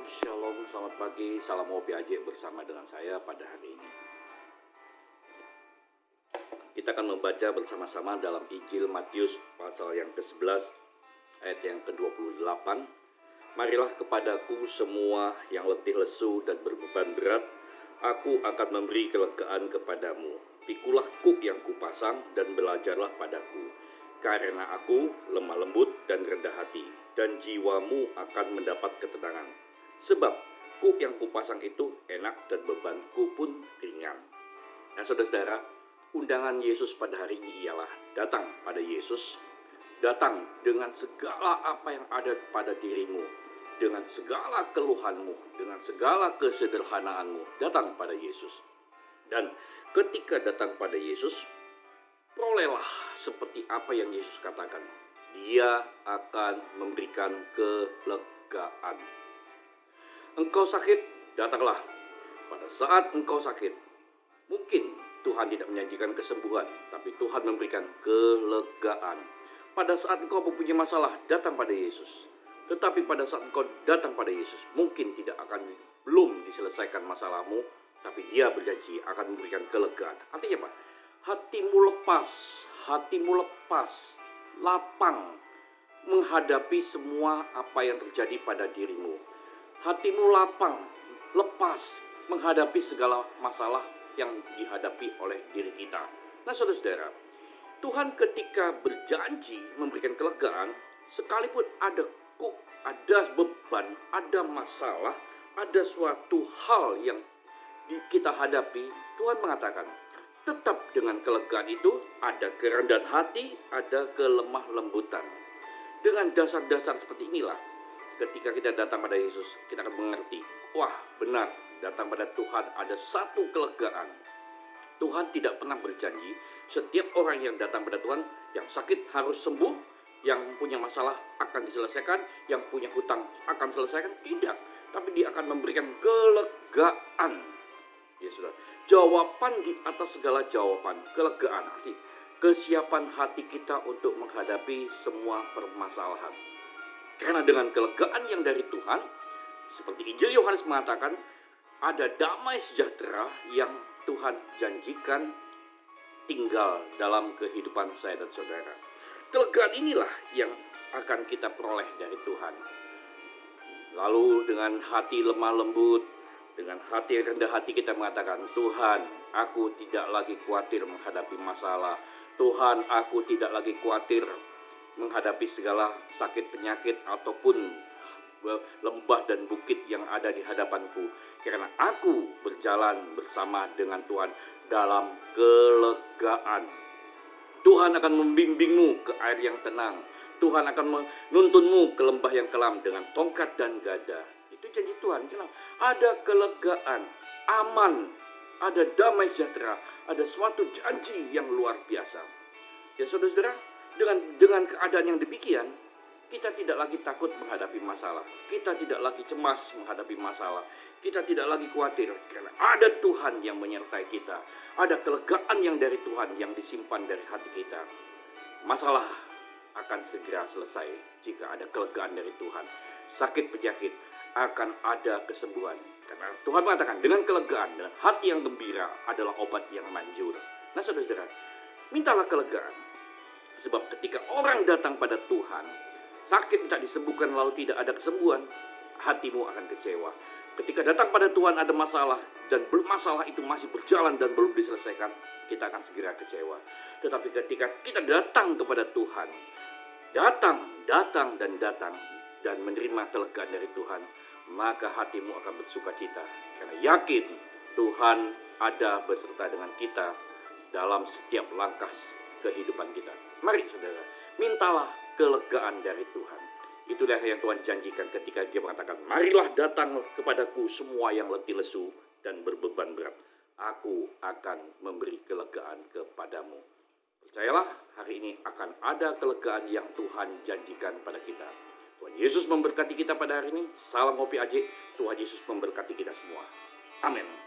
Shalom, selamat pagi, salam OPAJ bersama dengan saya pada hari ini. Kita akan membaca bersama-sama dalam Injil Matius pasal yang ke-11 ayat yang ke-28. Marilah kepadaku semua yang letih lesu dan berbeban berat, aku akan memberi kelegaan kepadamu. Pikulah kuk yang kupasang dan belajarlah padaku, karena aku lemah lembut dan rendah hati, dan jiwamu akan mendapat ketenangan. Sebab kuk yang kupasang itu enak dan bebanku pun ringan. Nah saudara-saudara, undangan Yesus pada hari ini ialah datang pada Yesus, datang dengan segala apa yang ada pada dirimu, dengan segala keluhanmu, dengan segala kesederhanaanmu, datang pada Yesus. Dan ketika datang pada Yesus, perolehlah seperti apa yang Yesus katakan. Dia akan memberikan kelegaan. Engkau sakit, datanglah. Pada saat engkau sakit, mungkin Tuhan tidak menjanjikan kesembuhan, tapi Tuhan memberikan kelegaan. Pada saat engkau mempunyai masalah, datang pada Yesus. Tetapi pada saat engkau datang pada Yesus, mungkin belum diselesaikan masalahmu, tapi Dia berjanji akan memberikan kelegaan. Artinya apa? Hatimu lepas, lapang menghadapi semua apa yang terjadi pada dirimu. Hatimu lapang, lepas menghadapi segala masalah yang dihadapi oleh diri kita. Nah saudara-saudara, Tuhan ketika berjanji memberikan kelegaan, sekalipun ada beban, ada masalah, ada suatu hal yang kita hadapi, Tuhan mengatakan, tetap dengan kelegaan itu ada kerendahan hati, ada kelemah lembutan. Dengan dasar-dasar seperti inilah, ketika kita datang pada Yesus, kita akan mengerti, wah benar, datang pada Tuhan ada satu kelegaan. Tuhan tidak pernah berjanji setiap orang yang datang pada Tuhan, yang sakit harus sembuh, yang punya masalah akan diselesaikan, yang punya hutang akan selesaikan. Tidak, tapi Dia akan memberikan kelegaan. Ya sudah, jawaban di atas segala jawaban, kelegaan, arti kesiapan hati kita untuk menghadapi semua permasalahan. Karena dengan kelegaan yang dari Tuhan, seperti Injil Yohanes mengatakan, ada damai sejahtera yang Tuhan janjikan tinggal dalam kehidupan saya dan saudara. Kelegaan inilah yang akan kita peroleh dari Tuhan. Lalu dengan hati lemah lembut, dengan hati rendah hati kita mengatakan, Tuhan, aku tidak lagi khawatir menghadapi masalah. Tuhan, aku tidak lagi khawatir menghadapi segala sakit penyakit ataupun lembah dan bukit yang ada di hadapanku. Karena aku berjalan bersama dengan Tuhan dalam kelegaan. Tuhan akan membimbingmu ke air yang tenang. Tuhan akan menuntunmu ke lembah yang kelam dengan tongkat dan gada. Itu janji Tuhan. Kenapa? Ada kelegaan, aman, ada damai sejahtera, ada suatu janji yang luar biasa. Ya saudara-saudara, dengan keadaan yang demikian, kita tidak lagi takut menghadapi masalah. Kita tidak lagi cemas menghadapi masalah. Kita tidak lagi khawatir karena ada Tuhan yang menyertai kita. Ada kelegaan yang dari Tuhan yang disimpan dari hati kita. Masalah akan segera selesai jika ada kelegaan dari Tuhan. Sakit penyakit akan ada kesembuhan. Karena Tuhan mengatakan dengan kelegaan, dengan hati yang gembira adalah obat yang manjur. Nah saudara-saudara, mintalah kelegaan. Sebab ketika orang datang pada Tuhan, sakit tak disembuhkan lalu tidak ada kesembuhan, hatimu akan kecewa. Ketika datang pada Tuhan ada masalah, dan masalah itu masih berjalan dan belum diselesaikan, kita akan segera kecewa. Tetapi ketika kita datang kepada Tuhan, datang dan menerima kelegaan dari Tuhan, maka hatimu akan bersuka cita. Karena yakin Tuhan ada beserta dengan kita dalam setiap langkah kehidupan kita. Mari saudara, mintalah kelegaan dari Tuhan. Itulah yang Tuhan janjikan ketika Dia mengatakan, marilah datang kepadaku semua yang letih lesu dan berbeban berat. Aku akan memberi kelegaan kepadamu. Percayalah, hari ini akan ada kelegaan yang Tuhan janjikan pada kita. Tuhan Yesus memberkati kita pada hari ini. Salam OPAJ, Tuhan Yesus memberkati kita semua. Amin.